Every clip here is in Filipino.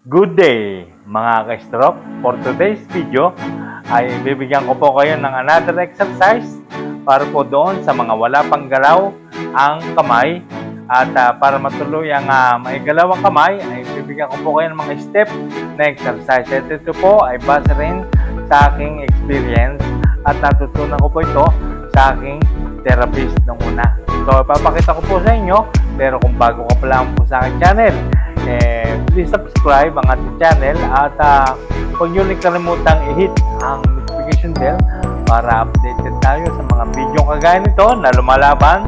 Good day mga ka-stroke. For today's video ay bibigyan ko po kayo ng another exercise para po doon sa mga wala pang galaw ang kamay at para matuloy ang maigalaw ang kamay ay bibigyan ko po kayo ng mga step na exercise. At ito po ay base rin sa aking experience at natutunan ko po ito sa aking therapist nung una. So ipapakita ko po sa inyo, pero kung bago ka pa lang po sa aking channel, please subscribe ang ating channel at huwag nyo rin kalimutang i-hit ang notification bell para updated tayo sa mga video kagaya nito na lumalaban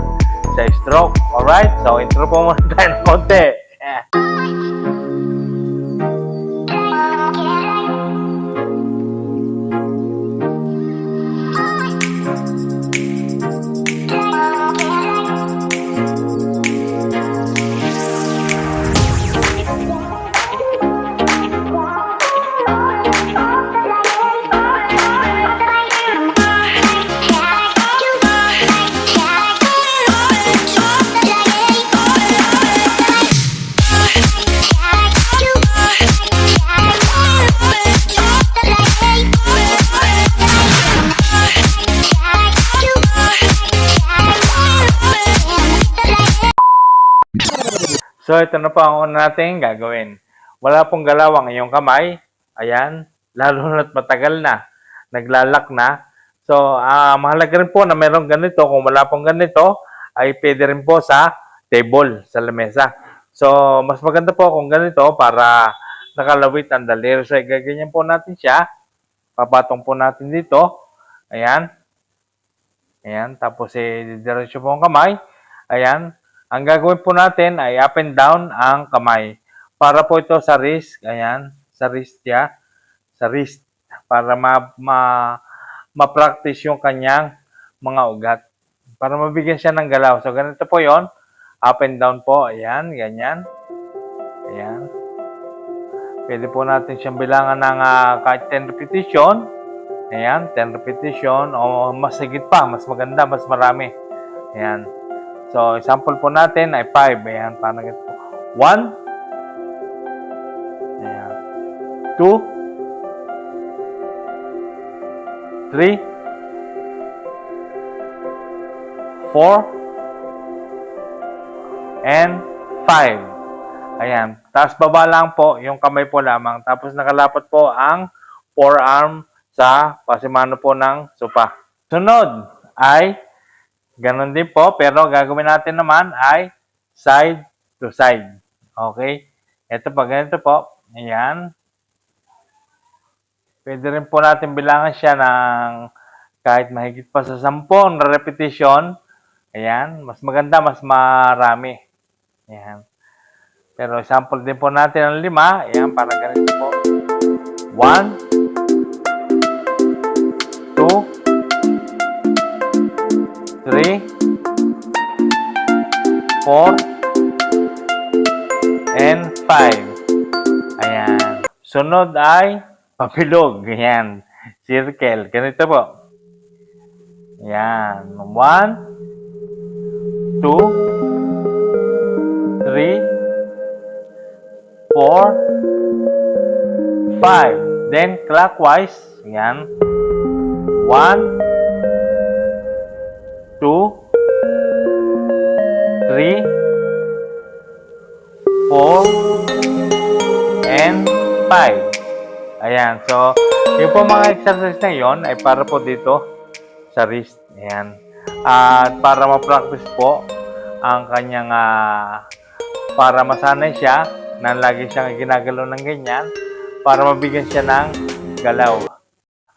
sa stroke. Alright, so intro po muna tayo ng konti. So, ito na po ang una natin gagawin. Wala pong galaw ang iyong kamay. Ayan. Lalo na't matagal na. Naglalak na. So, mahalaga rin po na mayroong ganito. Kung wala pong ganito, ay pwede rin po sa table, sa lamesa. So, mas maganda po kung ganito para nakalawit ang daliri. So, gaganyan po natin siya. Papatong po natin dito. Ayan. Ayan. Tapos, diretso po ang kamay. Ayan. Ang gagawin po natin ay up and down ang kamay. Para po ito sa wrist. Ayan. Sa wrist niya. Sa wrist. Para ma-practice yung kanyang mga ugat. Para mabigyan siya ng galaw. So, ganito po yon. Up and down po. Ayan. Ganyan. Ayan. Pwede po natin siyang bilangan ng kahit 10 repetition. Ayan. 10 repetition. O mas higit pa. Mas maganda. Mas marami. Ayan. So, example po natin ay 5. Ayan, parang ito. 1. Ayan. 2. 3. 4. And 5. Ayan. Taas baba lang po, yung kamay po lamang. Tapos nakalapat po ang forearm sa pasimano po ng sopa. Sunod ay ganon din po, pero gagawin natin naman ay side to side. Okay? Ito pa, ganito po. Ayan. Pwede rin po natin bilangan siya ng kahit mahigit pa sa 10 na repetition. Ayan. Mas maganda, mas marami. Ayan. Pero sample din po natin ng 5. Ayan, para ganito po. 1, 2, 3, 4, and 5. Ayan. Sunod ay pabilog. Ayan. Circle. Ganito po. Ayan. 1, 2, 3, 4, 5. Then, clockwise. Ayan. 1, 2, 3, 4, and 5. Ayan. So, yung po mga exercise na yon ay para po dito sa wrist. Ayan. At para ma-practice po ang kanyang para masanay siya na lagi siyang ginagalaw ng ganyan para mabigyan siya ng galaw.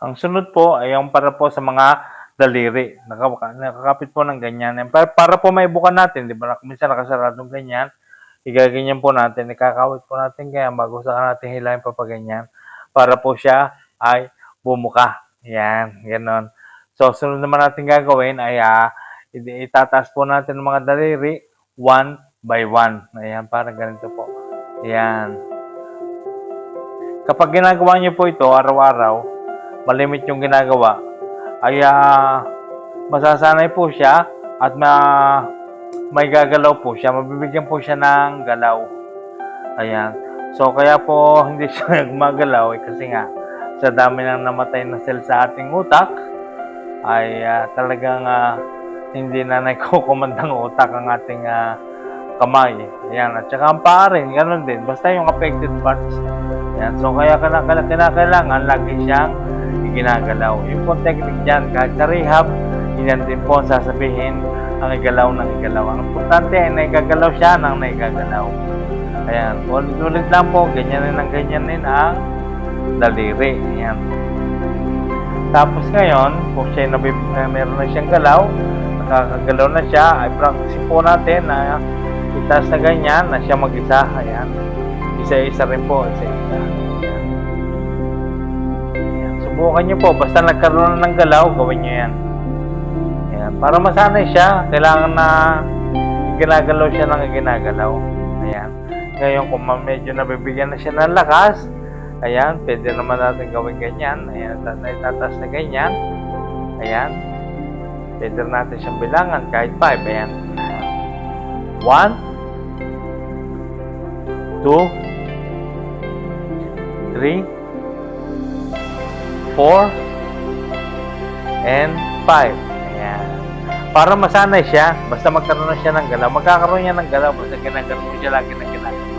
Ang sunod po ay yung para po sa mga daliri. Nakakapit po ng ganyan. Para po maibukan natin, di ba? Minsan nakasaradong ganyan. Igaganyan po natin. Ikakawit po natin kaya bago sa natin hilahin pa ganyan. Para po siya ay bumuka. Yan. Ganon. So, sunod naman natin gagawin ay itataas po natin ng mga daliri 1 by 1. Ayan. Parang ganito po. Ayan. Kapag ginagawa niyo po ito araw-araw, malimit yung ginagawa, ay masasanay po siya at may gagalaw po siya. Mabibigyan po siya ng galaw. Ayan. So kaya po hindi siya gumagalaw kasi nga sa dami ng namatay na cell sa ating utak ay talagang hindi na nagkukumandang utak ang ating kamay. Ayan, at saka ang paa rin, ganun din. Basta yung affected parts. Ayan, so kaya kinakailangan lagi siyang ginagalaw. Yung po technique dyan, kahit sa rehab, yan din po sasabihin ang igalaw ng igalaw. Ang importante ay naigagalaw siya ng naigagalaw. Ayan, ulit-ulit lang po, ganyan din ang daliri. Ayan. Tapos ngayon, kung siya meron na siyang galaw, nakakagalaw na siya, ay practice po natin na itaas na ganyan, na siya mag-isa. Ayan. Isa-isa rin po, isa-isa. Ayan. Ayan. Subukan nyo po, basta nagkaroon na ng galaw, gawin nyo yan. Ayan. Para masanay siya, kailangan na ginagalaw siya ng ginagalaw. Ayan. Ngayon, kung medyo nabibigyan na siya ng lakas, ayan, pwede naman natin gawin ganyan. Ayan, itataas na ganyan. Ayan. Pwede natin siyang bilangan kahit 5. Ayan. 1, 2, 3, 4, and 5. Ayan. Para masanay siya, basta magkaroon na siya ng galaw, magkakaroon niya ng galaw, basta ginagalaw mo siya lagi ng ginagawa.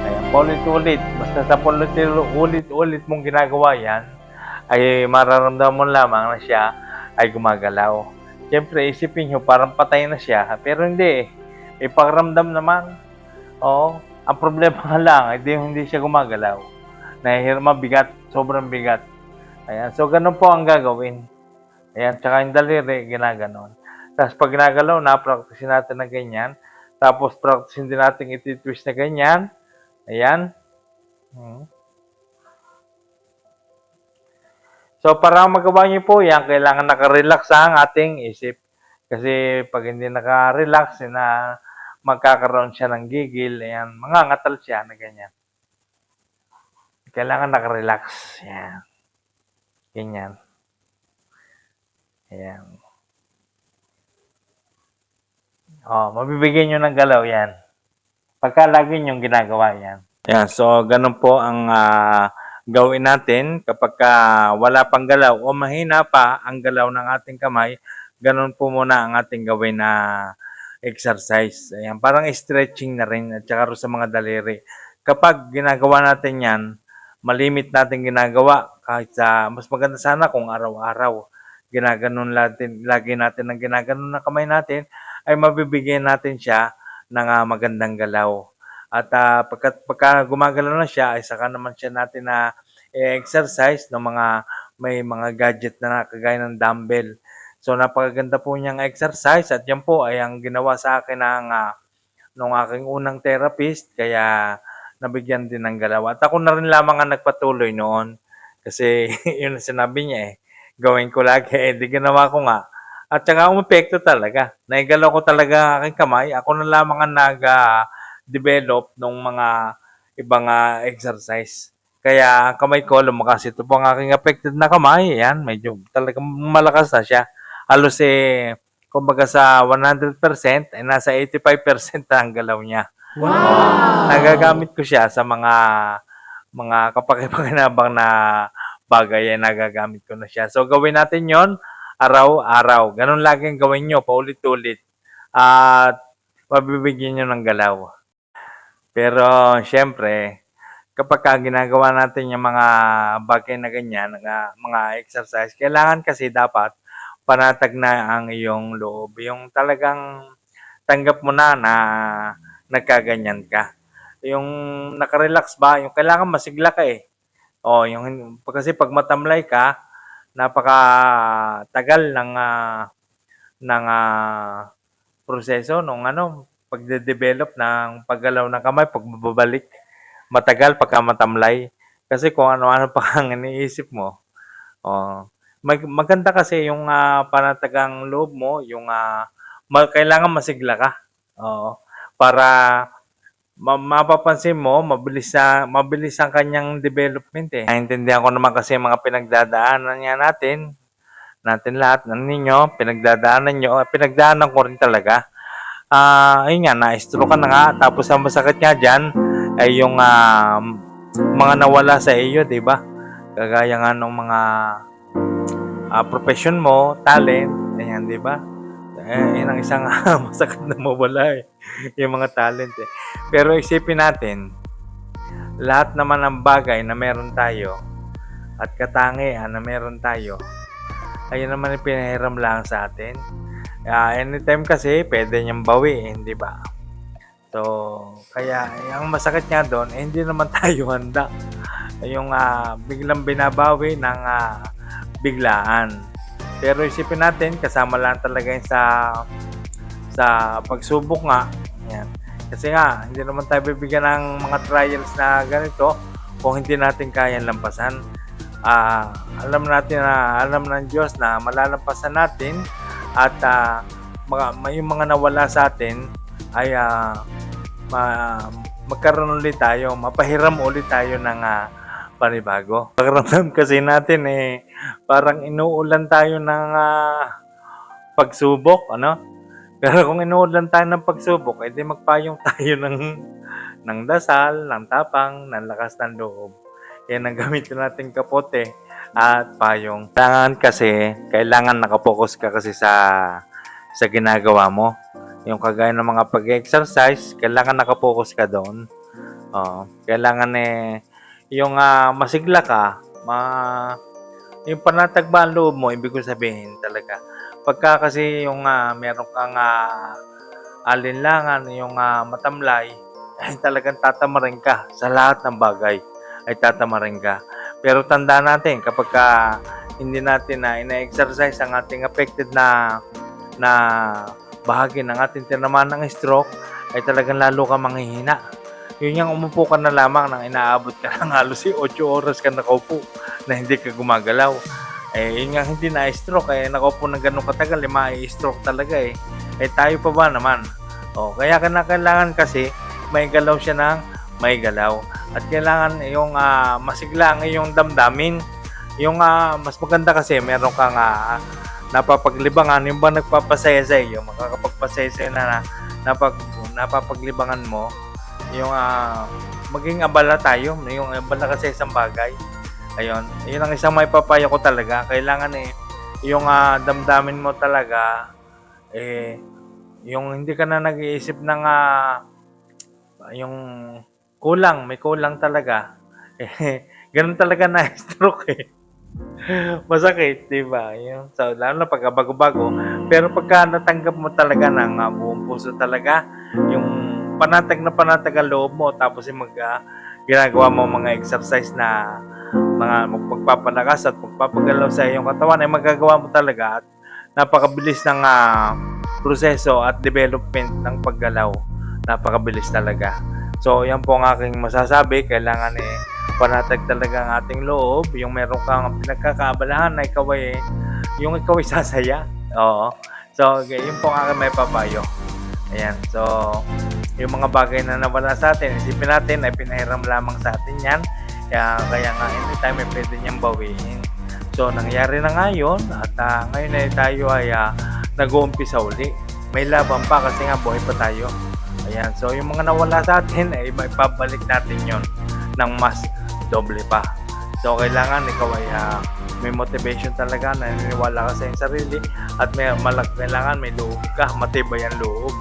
Ayan, paulit-ulit. Basta sa ulit-ulit mong ginagawa yan, ay mararamdaman mo lamang na siya ay gumagalaw. Siyempre, isipin nyo, parang patay na siya. Pero hindi. May pakiramdam naman. Oo. Ang problema nga lang, hindi siya gumagalaw. Mabigat. Sobrang bigat. Ayan. So, ganun po ang gagawin. Ayan. Tsaka yung daliri, ginaganon. Tapos, pag ginagalaw na, practice natin na ganyan. Tapos, practice din natin iti-twist na ganyan. Ayan. So, para magawa niyo po yan, kailangan nakarelax ang ating isip. Kasi pag hindi nakarelax, na magkakaroon siya ng gigil, ayan, mangangatal siya na ganyan. Kailangan nakarelax. Ayan. Ganyan. Ayan. Mabibigyan nyo ng galaw yan. Pagka lagi nyong ginagawa yan. Ayan, so ganun po ang gawin natin kapag wala pang galaw o mahina pa ang galaw ng ating kamay, ganun po muna ang ating gawin na exercise. Ayan, parang stretching na rin at saka sa mga daliri. Kapag ginagawa natin yan, malimit natin ginagawa kahit mas maganda sana kung araw-araw ginaganon natin, lagi natin ang ginaganon na kamay natin, ay mabibigyan natin siya ng magandang galaw. At pagka gumagalaw na siya, ay saka naman siya natin na exercise ng may mga gadget na kagaya ng dumbbell. So napakaganda po niyang exercise at yan po ay ang ginawa sa akin nung aking unang therapist, kaya nabigyan din ng galaw. At ako na rin lamang ang nagpatuloy noon kasi yun ang sinabi niya gawin ko lagi, di ginawa ko nga. At saka umepekto talaga. Naigalaw ko talaga ang aking kamay. Ako na lamang ang nag-develop ng mga ibang exercise. Kaya ang kamay ko lumakas. Ito po ang aking affected na kamay. Ayan, medyo talagang malakas na siya. Halos kumbaga sa 100%, ay nasa 85% na ang galaw niya. Wow! Nagagamit ko siya sa mga kapakipakinabang na bagay ay nagagamit ko na siya. So, gawin natin yon araw-araw. Ganun laging gawin nyo, paulit-ulit. At mabibigyan nyo ng galaw. Pero, syempre, kapag ginagawa natin yung mga bagay na ganyan, mga exercise, kailangan kasi dapat panatag na ang iyong loob. Yung talagang tanggap mo na nagkaganyan ka. Yung nakarelax ba, yung kailangan masigla ka kasi pag matamlay ka, napaka-tagal ng proseso nung pagde-develop ng paggalaw ng kamay, pagbabalik. Matagal pagka matamlay. Kasi kung ano-ano pa ang iniisip mo. Maganda kasi yung panatagang loob mo, yung kailangan masigla ka. Para mapapansin mo, mabilis ang kanyang development Naintindihan ko naman kasi mga pinagdadaanan niya natin lahat, ninyo, pinagdaanan ko rin talaga. Ayun nga, na-stroke ka na nga, tapos ang masakit nga dyan, ay yung mga nawala sa iyo, di ba? Kagaya nga ng mga profession mo, talent, ayan, di ba? Yun ang isang masakit na mawala eh, yung mga talent eh. Pero isipin natin, lahat naman ng bagay na meron tayo at katangian na meron tayo, ayun naman yung pinahiram lang sa atin. Anytime kasi, pwede niyang bawiin, di ba? So, kaya ang masakit nga doon, hindi naman tayo handa. Yung biglang binabawi ng biglaan. Pero isipin natin, kasama lang talaga yun sa pagsubok nga. Yan. Kasi nga, hindi naman tayo bibigyan ng mga trials na ganito kung hindi natin kayang lampasan. Alam ng Diyos na malalampasan natin at yung mga nawala sa atin ay magkaroon ulit tayo, mapahiram ulit tayo ng panibago. Pakiramdam kasi natin parang inuulan tayo ng pagsubok, ano? Pero kung inuulan tayo ng pagsubok, edi magpayong tayo ng dasal, ng tapang, ng lakas ng loob. Yan ang gamitin natin kapote at payong. Kailangan nakapokus ka kasi sa ginagawa mo. Yung kagaya ng mga pag-exercise, kailangan nakapokus ka doon. Kailangan yung masigla ka, yung panatagba ang loob mo, ibig ko sabihin talaga. Pagka kasi yung meron kang alinlangan, yung matamlay, ay talagang tatamarin ka sa lahat ng bagay. Ay tatamarin ka. Pero tandaan natin, kapag hindi natin ina-exercise ang ating affected na bahagi ng ating tinamaan ng stroke, ay talagang lalo ka manghihina. Yun yung umupo ka na lamang nang inaabot ka ng halos 8 oras ka nakaupo na hindi ka gumagalaw. Yun nga hindi na-stroke, nakaupo ng ganun katagal, ma-stroke talaga tayo pa ba naman? Kaya kailangan kasi may galaw siya ng may galaw. At kailangan yung masigla ang iyong damdamin. Yung mas maganda kasi meron kang napapaglibangan, yung ba nagpapasaya sa iyo, makakapagpasaya sa iyo na napapaglibangan mo, yung maging abala tayo, yung abala kasi isang bagay. Ayun, yun ang isang may papayo ko talaga. Kailangan yung damdamin mo talaga, yung hindi ka na nag-iisip ng yung may kulang talaga. Ganun talaga na stroke masakit, di ba? So, lalo na pagka bago-bago. Pero pagka natanggap mo talaga ng buong puso talaga, yung panatag ang loob mo, tapos yung ginagawa mo mga exercise na mga magpapalakas at magpapagalaw sa iyong katawan, ay magagawa mo talaga at napakabilis ng proseso at development ng paggalaw. Napakabilis talaga. So, yan po ang aking masasabi. Kailangan panatag talaga ang ating loob. Yung meron kang pinagkakaabalahan na ikaw ay sasaya. Oo. So, yun po ang aking may papayo. Ayan. So, yung mga bagay na nawala sa atin, isipin natin ay pinahiram lamang sa atin yan. Kaya nga, anytime ay pwede niyang bawiin. So, nangyari na nga yun. At ngayon ay tayo ay nag-uumpisa uli. May laban pa kasi nga buhay pa tayo. Ayan. So, yung mga nawala sa atin ay maipabalik natin yon ng mas doble pa. So, kailangan ikaw ay may motivation talaga, naniniwala ka sa iyong sarili at kailangan may loob ka, matibay ang loob.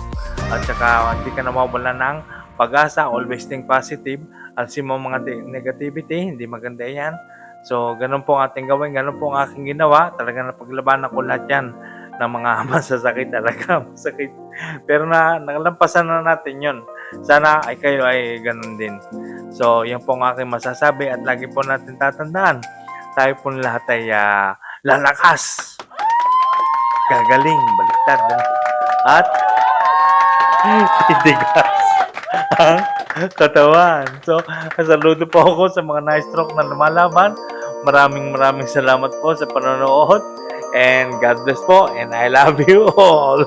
At saka hindi ka na mawala ng pag-asa, always think positive. At mga negativity, hindi maganda yan. So, ganun po ang ating gawin, ganun po ang aking ginawa. Talagang napaglabanan ko lahat yan ng mga masasakit talaga, masakit. Pero nalampasan na natin yun. Sana ay kayo ay ganun din. So, yan po ang aking masasabi at lagi po natin tatandaan. Tayo po lahat ay lalakas, gagaling, baliktad, at titigas ang katawan. So, saludo po ako sa mga na-stroke na lumalaban. Maraming salamat po sa panonood. And God bless po. And I love you all.